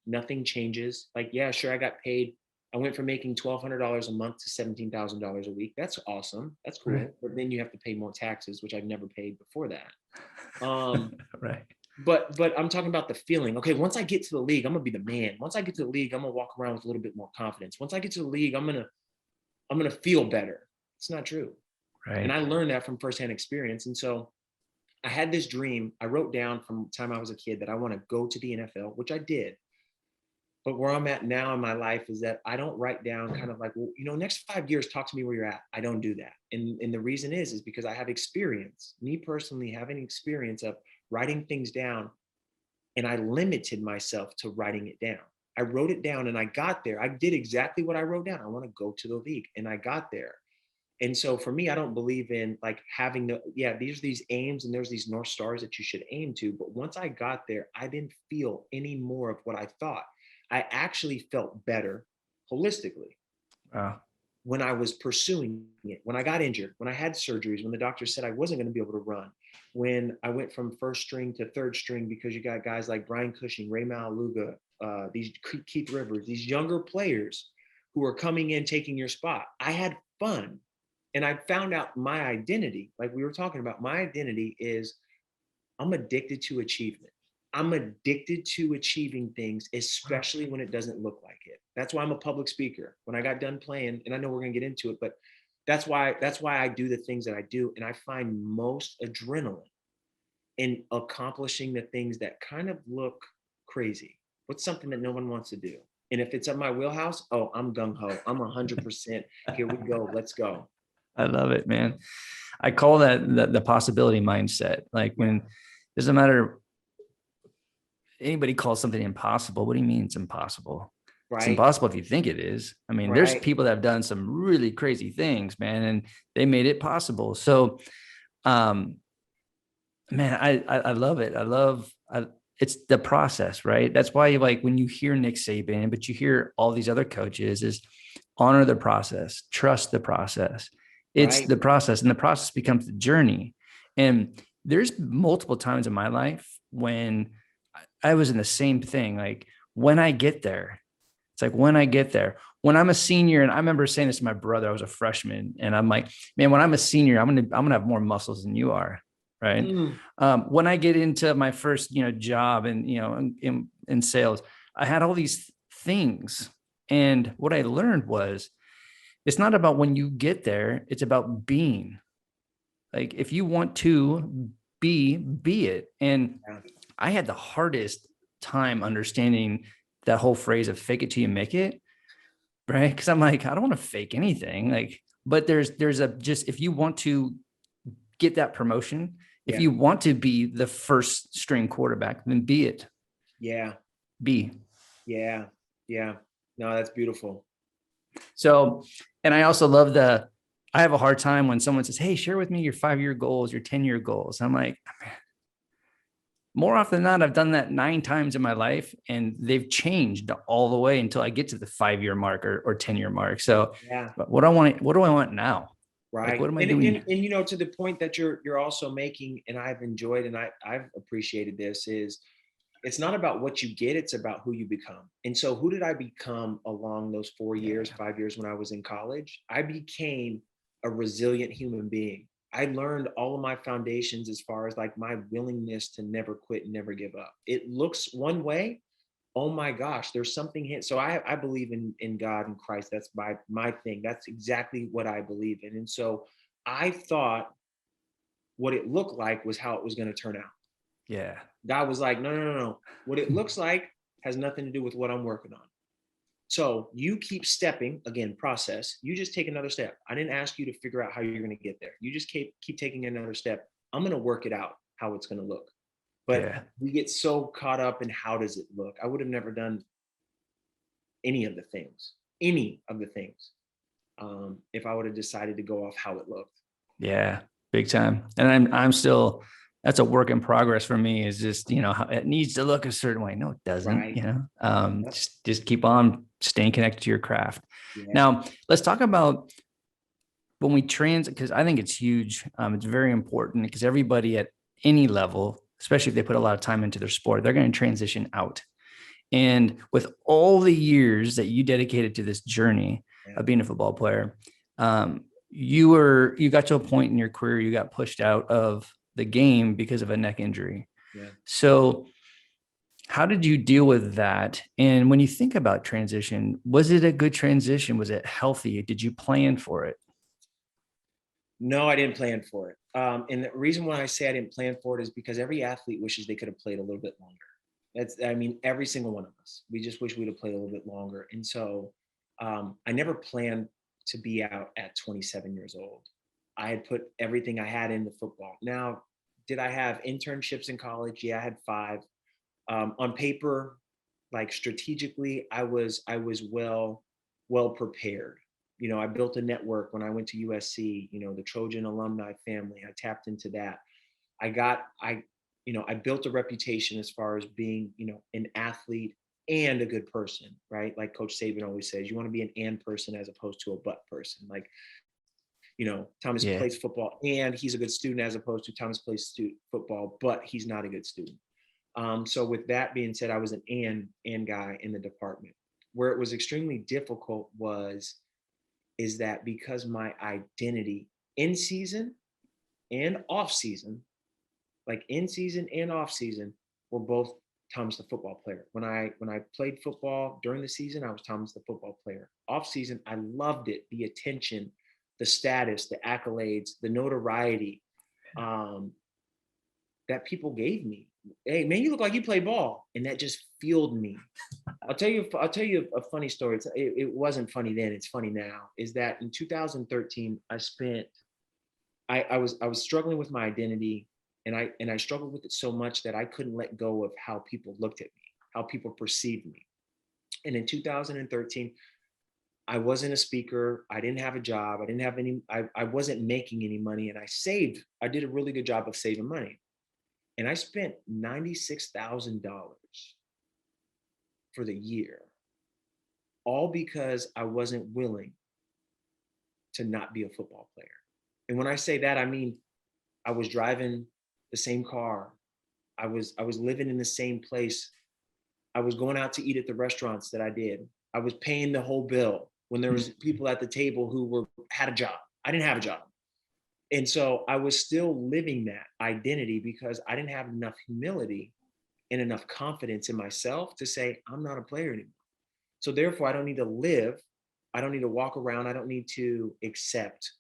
[SPEAKER 2] nothing changes. Like, yeah, sure, I got paid. I went from making $1,200 a month to $17,000 a week. That's awesome. That's cool. Right. But then you have to pay more taxes, which I've never paid before that.
[SPEAKER 1] Right.
[SPEAKER 2] But I'm talking about the feeling. Okay, once I get to the league, I'm gonna be the man. Once I get to the league, I'm gonna walk around with a little bit more confidence. Once I get to the league, I'm gonna feel better. It's not true. Right. And I learned that from firsthand experience. And so I had this dream. I wrote down from the time I was a kid that I want to go to the NFL, which I did. But where I'm at now in my life is that I don't write down kind of like, well, next 5 years, talk to me where you're at. I don't do that. And the reason is because I have experience, me personally having experience of writing things down, and I limited myself to writing it down. I wrote it down and I got there. I did exactly what I wrote down. I want to go to the league, and I got there. And so for me, I don't believe in like having these are these aims and there's these North Stars that you should aim to. But once I got there, I didn't feel any more of what I thought. I actually felt better holistically. Wow. When I was pursuing it, when I got injured, when I had surgeries, when the doctor said I wasn't going to be able to run, when I went from first string to third string, because you got guys like Brian Cushing, Ray Malaluga, these Keith Rivers, these younger players who are coming in, taking your spot. I had fun. And I found out my identity, like we were talking about, my identity is I'm addicted to achievement. I'm addicted to achieving things, especially when it doesn't look like it. That's why I'm a public speaker. When I got done playing, and I know we're going to get into it, but that's why I do the things that I do. And I find most adrenaline in accomplishing the things that kind of look crazy. What's something that no one wants to do? And if it's in my wheelhouse, oh, I'm gung-ho. I'm 100%. Here we go. Let's go.
[SPEAKER 1] I love it, man. I call that the possibility mindset. Like when it doesn't matter, anybody calls something impossible. What do you mean it's impossible? Right. It's impossible if you think it is. I mean, there's people that have done some really crazy things, man, and they made it possible. So, man, I love it. It's the process, right? That's why, like, when you hear Nick Saban, but you hear all these other coaches, is honor the process, trust the process. It's
[SPEAKER 2] right?
[SPEAKER 1] the process, and the process becomes the journey. And there's multiple times in my life when I was in the same thing. Like when I get there, it's like when I get there, when I'm a senior, and I remember saying this to my brother, I was a freshman, and I'm like, man, when I'm a senior, I'm gonna have more muscles than you are, right?
[SPEAKER 2] Mm,
[SPEAKER 1] When I get into my first, job and in sales, I had all these things, and what I learned was it's not about when you get there, it's about being. Like if you want to be it. And
[SPEAKER 2] yeah,
[SPEAKER 1] I had the hardest time understanding that whole phrase of fake it till you make it, right? Because I'm like, I don't want to fake anything. Like, but there's a just if you want to get that promotion, if
[SPEAKER 2] yeah,
[SPEAKER 1] you want to be the first string quarterback, then be it.
[SPEAKER 2] yeah,
[SPEAKER 1] Be.
[SPEAKER 2] yeah, yeah. No, that's beautiful.
[SPEAKER 1] So, and I also love I have a hard time when someone says, hey, share with me your 5-year goals, your 10-year goals. I'm like, more often than not, I've done that 9 times in my life, and they've changed all the way until I get to the 5-year mark or 10-year mark. So,
[SPEAKER 2] Yeah,
[SPEAKER 1] what do I want now? Like,
[SPEAKER 2] right.
[SPEAKER 1] what am I
[SPEAKER 2] And
[SPEAKER 1] doing?
[SPEAKER 2] you know, to the point that you're also making, and I've enjoyed and I've appreciated this is it's not about what you get, it's about who you become. And so who did I become along those 4 years,
[SPEAKER 1] Yeah.
[SPEAKER 2] 5 years when I was in college? I became a resilient human being. I learned all of my foundations as far as like my willingness to never quit and never give up. It looks one way. Oh my gosh, there's something here. So I believe in God and Christ. That's my thing. That's exactly what I believe in. And so I thought what it looked like was how it was going to turn out.
[SPEAKER 1] Yeah.
[SPEAKER 2] God was like, no, no, no, no. What it looks like has nothing to do with what I'm working on. So you keep stepping, again, process. You just take another step. I didn't ask you to figure out how you're going to get there. You just keep taking another step. I'm going to work it out how it's going to look. But
[SPEAKER 1] Yeah.
[SPEAKER 2] we get so caught up in how does it look? I would have never done any of the things, if I would have decided to go off how it looked.
[SPEAKER 1] Yeah. Big time. And I'm still, that's a work in progress for me, is just, how it needs to look a certain way. No, it doesn't,
[SPEAKER 2] Right. Yep.
[SPEAKER 1] just keep on staying connected to your craft.
[SPEAKER 2] Yeah.
[SPEAKER 1] Now let's talk about when we because I think it's huge. It's very important because everybody at any level, especially if they put a lot of time into their sport, they're going to transition out. And with all the years that you dedicated to this journey
[SPEAKER 2] Yeah.
[SPEAKER 1] of being a football player, you got to a point in your career, you got pushed out of the game because of a neck injury.
[SPEAKER 2] Yeah.
[SPEAKER 1] So how did you deal with that? And when you think about transition, was it a good transition? Was it healthy? Did you plan for it?
[SPEAKER 2] No, I didn't plan for it. And the reason why I say I didn't plan for it is because every athlete wishes they could have played a little bit longer. I mean, every single one of us. We just wish we'd have played a little bit longer. And so I never planned to be out at 27 years old. I had put everything I had into football. Now, did I have internships in college? Yeah, I had 5. On paper, like strategically, I was well prepared. You know, I built a network when I went to USC. You know, the Trojan alumni family. I tapped into that. I built a reputation as far as being, an athlete and a good person, right? Like Coach Saban always says, you want to be an and person as opposed to a but person. Like, Thomas
[SPEAKER 1] Yeah.
[SPEAKER 2] plays football and he's a good student as opposed to Thomas plays football, but he's not a good student. So with that being said, I was an and guy in the department. Where it was extremely difficult is that because my identity in season and off season, like in season and off season, were both Thomas the football player. When I played football during the season, I was Thomas the football player. Off season, I loved it, the attention, the status, the accolades, the notoriety, um, that people gave me. Hey man, you look like you play ball, and that just fueled me. I'll tell you a funny story. It wasn't funny then. It's funny now. Is that in 2013, I was struggling with my identity, and I struggled with it so much that I couldn't let go of how people looked at me, how people perceived me. And in 2013, I wasn't a speaker. I didn't have a job. I didn't have any. I wasn't making any money, and I saved. I did a really good job of saving money, and I spent $96,000 for the year, all because I wasn't willing to not be a football player. And when I say that, I mean, I was driving the same car. I was living in the same place. I was going out to eat at the restaurants that I did. I was paying the whole bill when there was people at the table who had a job. I didn't have a job. And so I was still living that identity because I didn't have enough humility and enough confidence in myself to say, I'm not a player anymore. So therefore, I don't need to live. I don't need to walk around. I don't need to accept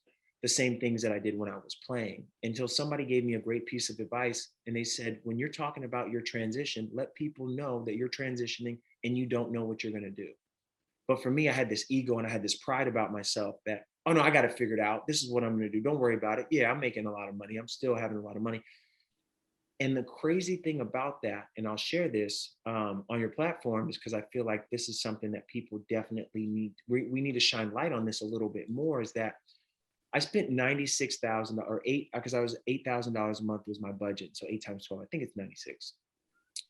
[SPEAKER 2] the same things that I did when I was playing, until somebody gave me a great piece of advice. And they said, when you're talking about your transition, let people know that you're transitioning and you don't know what you're going to do. But for me, I had this ego and I had this pride about myself that, oh no, I got it figured out. This is what I'm going to do. Don't worry about it. Yeah, I'm making a lot of money. I'm still having a lot of money. And the crazy thing about that, and I'll share this on your platform, is because I feel like this is something that people definitely need. We need to shine light on this a little bit more, is that I spent $96,000 or because I was $8,000 a month was my budget. So 8 times 12, I think it's 96.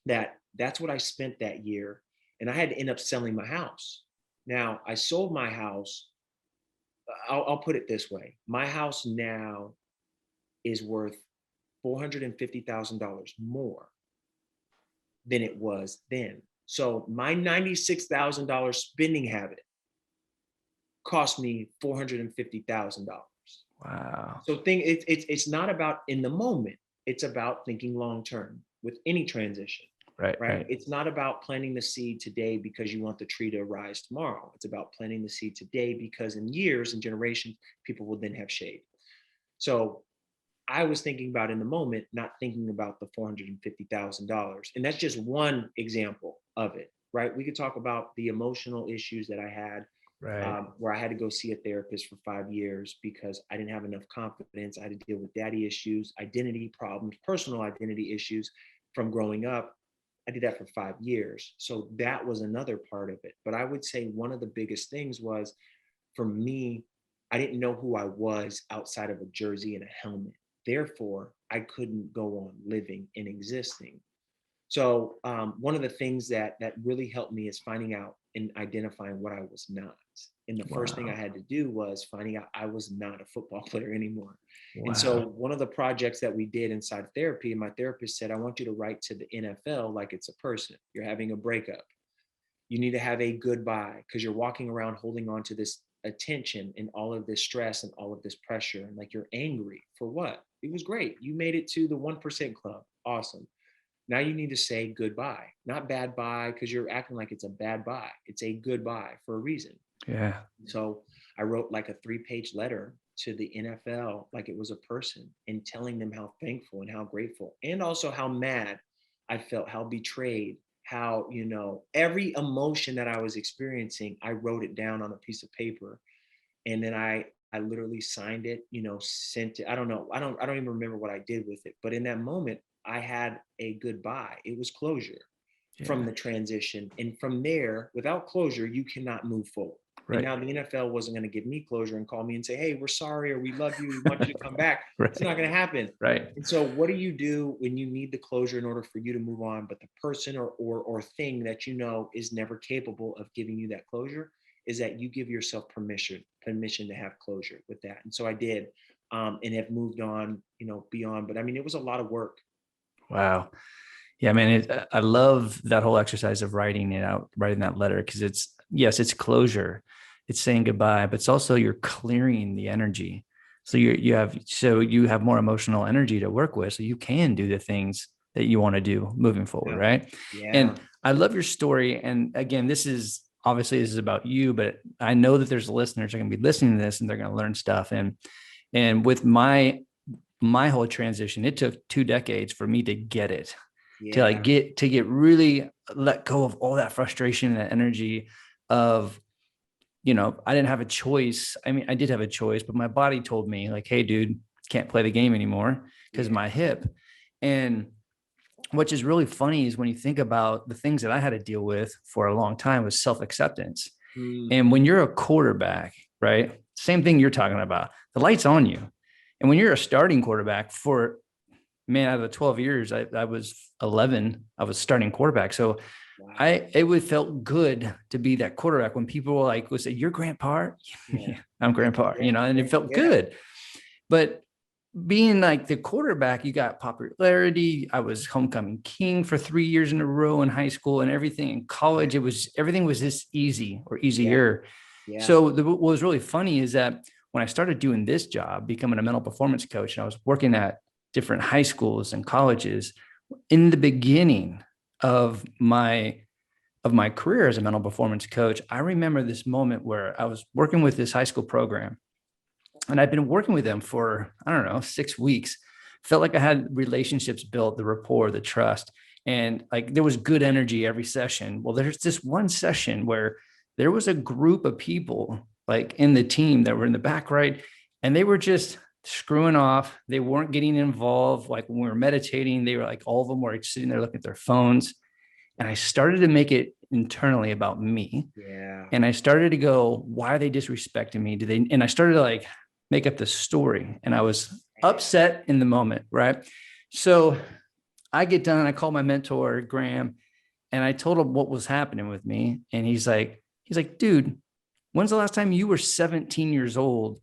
[SPEAKER 2] That's what I spent that year. And I had to end up selling my house. Now I sold my house. I'll put it this way. My house now is worth $450,000 more than it was then. So my $96,000 spending habit cost me $450,000.
[SPEAKER 1] Wow.
[SPEAKER 2] So it's not about in the moment. It's about thinking long term with any transition. Right. It's not about planting the seed today because you want the tree to rise tomorrow. It's about planting the seed today because in years and generations, people will then have shade. So I was thinking about in the moment, not thinking about the $450,000. And that's just one example of it, right? We could talk about the emotional issues that I had, where I had to go see a therapist for 5 years because I didn't have enough confidence. I had to deal with daddy issues, identity problems, personal identity issues from growing up. I did that for 5 years. So that was another part of it. But I would say one of the biggest things was, for me, I didn't know who I was outside of a jersey and a helmet. Therefore, I couldn't go on living and existing. So one of the things that really helped me is finding out and identifying what I was not. And the first thing I had to do was finding out I was not a football player anymore. Wow. And so one of the projects that we did inside therapy, my therapist said, I want you to write to the NFL like it's a person. You're having a breakup. You need to have a goodbye because you're walking around holding on to this attention and all of this stress and all of this pressure. And like, you're angry for what? It was great. You made it to the 1% club. Awesome. Now you need to say goodbye, not bad bye, because you're acting like it's a bad bye. It's a goodbye for a reason.
[SPEAKER 1] Yeah.
[SPEAKER 2] So I wrote like a 3-page letter to the NFL, like it was a person, and telling them how thankful and how grateful, and also how mad I felt, how betrayed, how, every emotion that I was experiencing, I wrote it down on a piece of paper. And then I literally signed it, sent it. I don't know. I don't even remember what I did with it. But in that moment, I had a goodbye. It was closure from the transition. And from there, without closure, you cannot move forward. Right. And now the NFL wasn't going to give me closure and call me and say, hey, we're sorry, or we love you, we want you to come back. It's not going to happen.
[SPEAKER 1] Right.
[SPEAKER 2] And so what do you do when you need the closure in order for you to move on, but the person or thing that is never capable of giving you that closure, is that you give yourself permission to have closure with that. And so I did, and have moved on, beyond. But I mean, it was a lot of work.
[SPEAKER 1] Wow. Yeah, man, I love that whole exercise of writing it out, writing that letter, because it's closure, it's saying goodbye, but it's also you're clearing the energy. So you have more emotional energy to work with, so you can do the things that you want to do moving forward, right?
[SPEAKER 2] Yeah.
[SPEAKER 1] And I love your story. And again, this is about you, but I know that there's listeners that are going to be listening to this and they're going to learn stuff. And with my whole transition, it took 2 decades for me to get it. Yeah. to get really let go of all that frustration and that energy of, I didn't have a choice. I mean, I did have a choice, but my body told me like, hey, dude, can't play the game anymore because my hip. And which is really funny is when you think about the things that I had to deal with for a long time was self-acceptance. And when you're a quarterback, right? Same thing you're talking about, the light's on you. And when you're a starting quarterback out of the 12 years, I was 11, I was starting quarterback. So it would felt good to be that quarterback when people would say, you're Grandpa? Yeah. I'm Grandpa, and it felt good. But being like the quarterback, you got popularity. I was homecoming king for 3 years in a row in high school, and everything in college. Everything was just easy or
[SPEAKER 2] Yeah.
[SPEAKER 1] easier.
[SPEAKER 2] Yeah.
[SPEAKER 1] So what was really funny is that when I started doing this job, becoming a mental performance coach, and I was working at different high schools and colleges, in the beginning of my career as a mental performance coach, I remember this moment where I was working with this high school program, and I'd been working with them for, I don't know, 6 weeks. Felt like I had relationships built, the rapport, the trust, and like there was good energy every session. Well, there's this one session where there was a group of people like in the team that were in the back right, and they were just screwing off. They weren't getting involved. Like when we were meditating, they were like, all of them were sitting there looking at their phones. And I started to make it internally about me.
[SPEAKER 2] Yeah.
[SPEAKER 1] And I started to go, why are they disrespecting me? Do they? And I started to like make up the story. And I was upset in the moment, right? So I get done, I call my mentor, Graham, and I told him what was happening with me. And he's like, dude, when's the last time you were 17 years old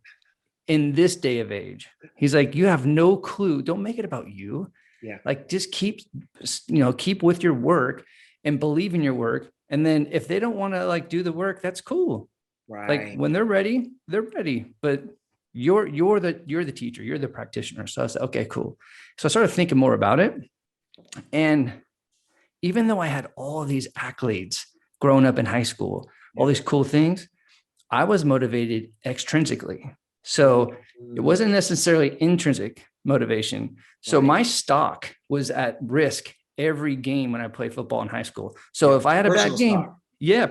[SPEAKER 1] in this day of age? He's like, you have no clue. Don't make it about you.
[SPEAKER 2] Yeah.
[SPEAKER 1] Like just keep with your work and believe in your work. And then if they don't want to like do the work, that's cool.
[SPEAKER 2] Right.
[SPEAKER 1] Like when they're ready, they're ready. But you're the teacher, you're the practitioner. So I said, okay, cool. So I started thinking more about it. And even though I had all of these accolades growing up in high school, all these cool things, I was motivated extrinsically. So it wasn't necessarily intrinsic motivation. So my stock was at risk every game when I played football in high school. So if I had a bad game,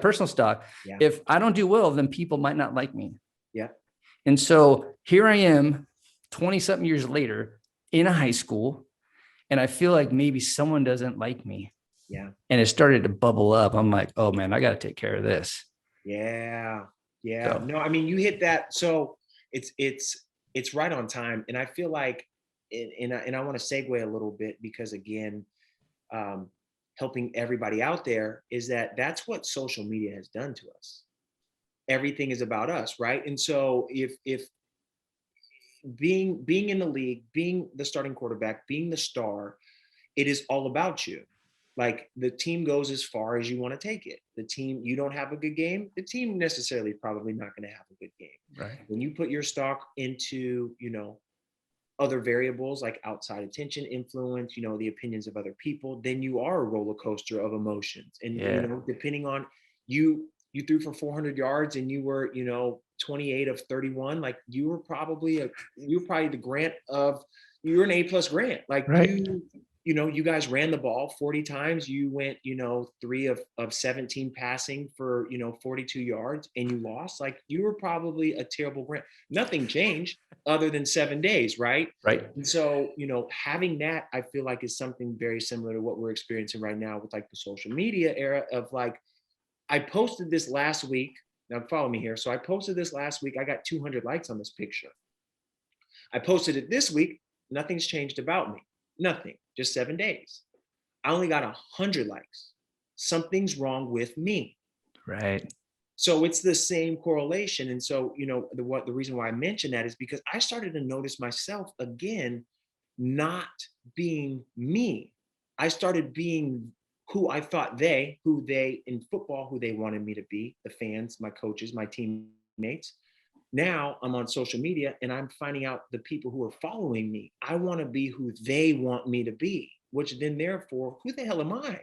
[SPEAKER 1] personal stock. Yeah. If I don't do well, then people might not like me.
[SPEAKER 2] Yeah.
[SPEAKER 1] And so here I am 20 something years later in a high school, and I feel like maybe someone doesn't like me.
[SPEAKER 2] Yeah.
[SPEAKER 1] And it started to bubble up. I'm like, oh man, I got to take care of this.
[SPEAKER 2] Yeah. Yeah. So, no, I mean, you hit that. So it's right on time. And I feel like, and I want to segue a little bit because again, helping everybody out there is that's what social media has done to us. Everything is about us, right? And so if being in the league, being the starting quarterback, being the star, it is all about you. Like the team goes as far as you want to take it. The team, you don't have a good game, the team necessarily probably not going to have a good game.
[SPEAKER 1] Right.
[SPEAKER 2] When you put your stock into, other variables like outside attention, influence, the opinions of other people, then you are a roller coaster of emotions. And, depending on you threw for 400 yards and you were, 28 of 31, like you're probably the grant of, you're an A+ grant. Like right. You guys ran the ball 40 times. You went, 3 of 17 passing for, 42 yards and you lost. Like you were probably a terrible grant. Nothing changed other than 7 days. Right.
[SPEAKER 1] Right.
[SPEAKER 2] And so, having that, I feel like is something very similar to what we're experiencing right now with like the social media era of like, I posted this last week. Now follow me here. So I posted this last week. I got 200 likes on this picture. I posted it this week. Nothing's changed about me. Nothing, just 7 days. I only got 100 likes. Something's wrong with me.
[SPEAKER 1] Right.
[SPEAKER 2] So it's the same correlation. And so, the reason why I mention that is because I started to notice myself again, not being me. I started being who I thought who they in football, who they wanted me to be, the fans, my coaches, my teammates. Now I'm on social media and I'm finding out the people who are following me. I want to be who they want me to be, which then therefore, who the hell am I?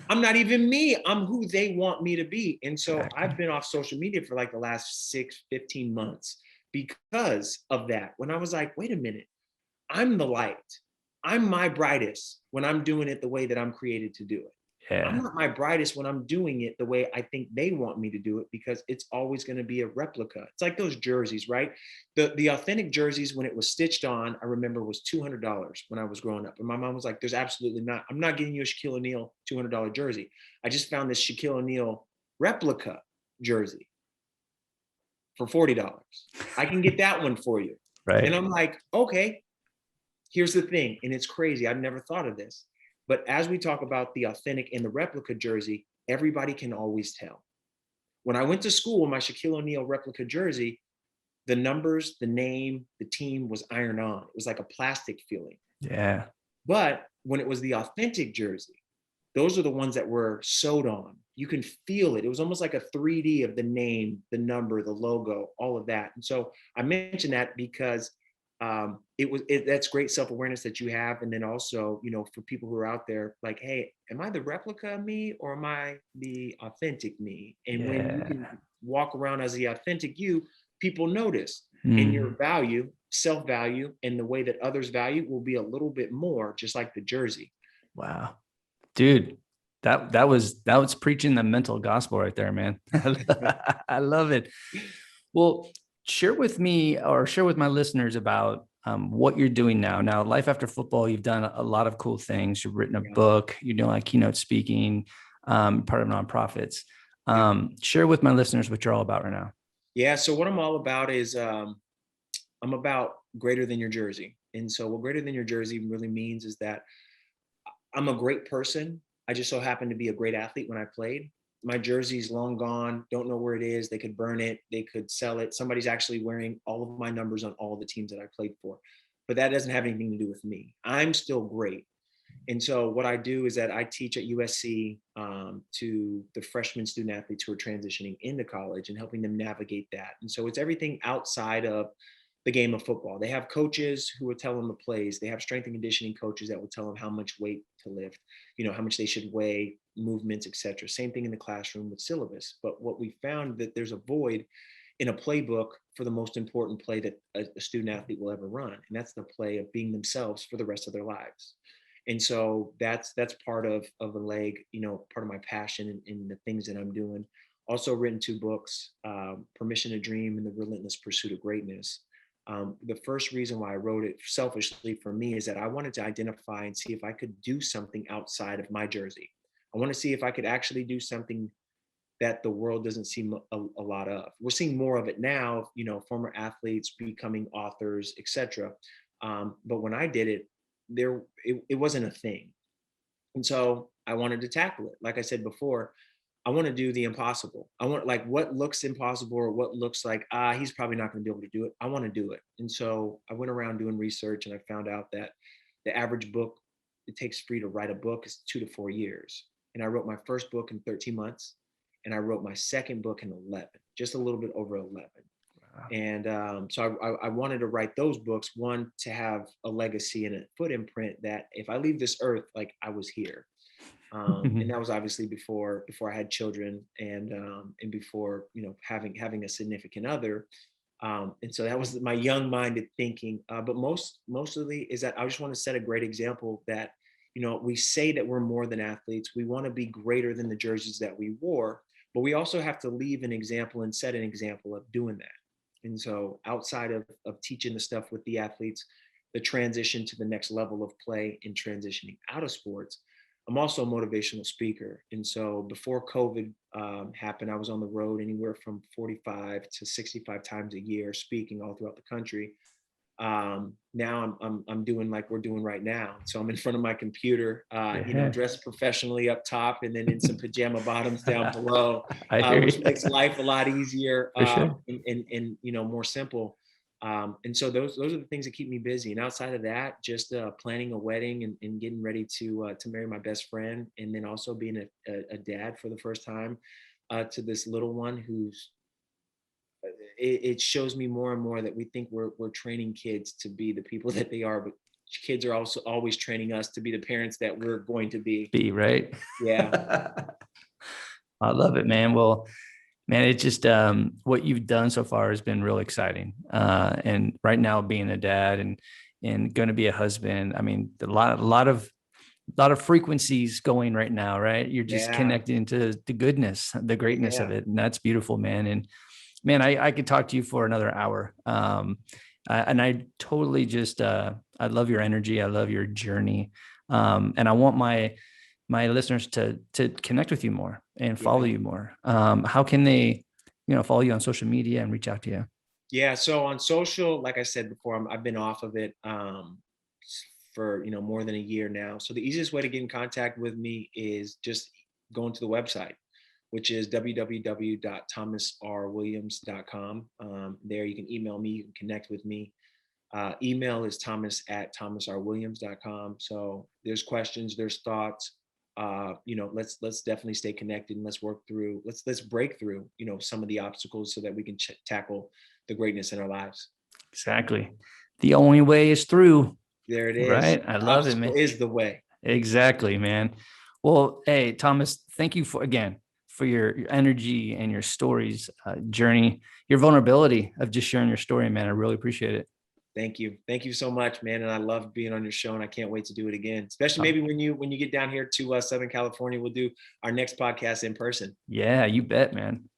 [SPEAKER 2] I'm not even me. I'm who they want me to be. And so I've been off social media for like the last 15 months because of that. When I was like, wait a minute, I'm the light. I'm my brightest when I'm doing it the way that I'm created to do it. Yeah. I'm not my brightest when I'm doing it the way I think they want me to do it, because it's always going to be a replica. It's like those jerseys, right? The authentic jerseys, when it was stitched on, I remember was $200 when I was growing up. And my mom was like, there's absolutely not, I'm not getting you a Shaquille O'Neal $200 jersey. I just found this Shaquille O'Neal replica jersey for $40. I can get that one for you. Right. And I'm like, okay, here's the thing. And it's crazy. I've never thought of this. But as we talk about the authentic and the replica jersey, everybody can always tell. When I went to school in my Shaquille O'Neal replica jersey, the numbers, the name, the team was iron on. It was like a plastic feeling.
[SPEAKER 1] Yeah.
[SPEAKER 2] But when it was the authentic jersey, those are the ones that were sewed on. You can feel it. It was almost like a 3D of the name, the number, the logo, all of that. And so I mentioned that because that's great self-awareness that you have. And then also, for people who are out there, like, hey, am I the replica of me or am I the authentic me? And when you can
[SPEAKER 1] Yeah.
[SPEAKER 2] walk around as the authentic you, people notice. And your
[SPEAKER 1] Mm.
[SPEAKER 2] value, self-value, and the way that others value will be a little bit more, just like the jersey.
[SPEAKER 1] Wow. Dude, that was preaching the mental gospel right there, man. I love it. Well, share with me or share with my listeners about what you're doing now. Now, life after football, you've done a lot of cool things. You've written a
[SPEAKER 2] Yeah.
[SPEAKER 1] book. You're doing like keynote speaking, part of nonprofits.
[SPEAKER 2] Yeah.
[SPEAKER 1] Share with my listeners what you're all about right now.
[SPEAKER 2] Yeah. So what I'm all about is I'm about greater than your jersey. And so what greater than your jersey really means is that I'm a great person. I just so happen to be a great athlete when I played. My jersey's long gone, don't know where it is. They could burn it, they could sell it. Somebody's actually wearing all of my numbers on all the teams that I played for. But that doesn't have anything to do with me. I'm still great. And so what I do is that I teach at USC to the freshman student athletes who are transitioning into college and helping them navigate that. And so it's everything outside of the game of football. They have coaches who will tell them the plays. They have strength and conditioning coaches that will tell them how much weight to lift, how much they should weigh, movements, etc. Same thing in the classroom with syllabus. But what we found that there's a void in a playbook for the most important play that a student athlete will ever run, and that's the play of being themselves for the rest of their lives. And so that's part of a leg, part of my passion in the things that I'm doing. Also written 2 books, Permission to Dream and The Relentless Pursuit of Greatness. The first reason why I wrote it selfishly for me is that I wanted to identify and see if I could do something outside of my jersey. I want to see if I could actually do something that the world doesn't see a lot of. We're seeing more of it now, former athletes becoming authors, etc. But when I did it, it wasn't a thing. And so I wanted to tackle it. Like I said before, I want to do the impossible. I want, like, what looks impossible or what looks like, he's probably not going to be able to do it. I want to do it. And so I went around doing research and I found out that the average book it takes for you to write a book is 2 to 4 years. And I wrote my first book in 13 months and I wrote my second book in 11, just a little bit over 11.
[SPEAKER 1] Wow.
[SPEAKER 2] And so I wanted to write those books, one, to have a legacy and a foot imprint that if I leave this earth, like, I was here. And that was obviously before I had children and before having a significant other. And so that was my young-minded thinking. But mostly is that I just want to set a great example that we say that we're more than athletes. We want to be greater than the jerseys that we wore, but we also have to leave an example and set an example of doing that. And so outside of teaching the stuff with the athletes, the transition to the next level of play and transitioning out of sports, I'm also a motivational speaker. And so before COVID happened, I was on the road anywhere from 45 to 65 times a year, speaking all throughout the country. Now I'm doing like we're doing right now. So I'm in front of my computer,
[SPEAKER 1] Yeah.
[SPEAKER 2] dressed professionally up top and then in some pajama bottoms down below,
[SPEAKER 1] I hear
[SPEAKER 2] which
[SPEAKER 1] you.
[SPEAKER 2] makes life a lot easier
[SPEAKER 1] For sure.
[SPEAKER 2] and more simple. And so those are the things that keep me busy. And outside of that, just planning a wedding and getting ready to marry my best friend, and then also being a dad for the first time to this little one who's it shows me more and more that we think we're training kids to be the people that they are, but kids are also always training us to be the parents that we're going to be.
[SPEAKER 1] Be right.
[SPEAKER 2] Yeah.
[SPEAKER 1] I love it, man. Well, man, it's just what you've done so far has been real exciting. And right now, being a dad and going to be a husband, I mean, a lot of frequencies going right now, right? You're just
[SPEAKER 2] Yeah.
[SPEAKER 1] connecting to the goodness, the greatness of
[SPEAKER 2] Yeah.
[SPEAKER 1] it, and that's beautiful, man. And man, I could talk to you for another hour. And I totally just I love your energy. I love your journey. And I want my listeners to connect with you more and follow
[SPEAKER 2] Yeah.
[SPEAKER 1] you more. How can they, follow you on social media and reach out to you?
[SPEAKER 2] Yeah. So on social, like I said before, I've been off of it for more than a year now. So the easiest way to get in contact with me is just going to the website. which is www.thomasrwilliams.com. There you can email me, you can connect with me. Email is thomas@thomasrwilliams.com. So there's questions, there's thoughts. Let's definitely stay connected and let's work through, let's break through, some of the obstacles so that we can tackle the greatness in our lives.
[SPEAKER 1] Exactly. The only way is through.
[SPEAKER 2] There it is.
[SPEAKER 1] Right. I love it, man.
[SPEAKER 2] Is the way.
[SPEAKER 1] Exactly, man. Well, hey, Thomas, thank you for your energy and your stories, journey, your vulnerability of just sharing your story, man. I really appreciate it.
[SPEAKER 2] Thank you. Thank you so much, man. And I love being on your show and I can't wait to do it again, especially maybe when you get down here to Southern California, we'll do our next podcast in person.
[SPEAKER 1] Yeah, you bet, man.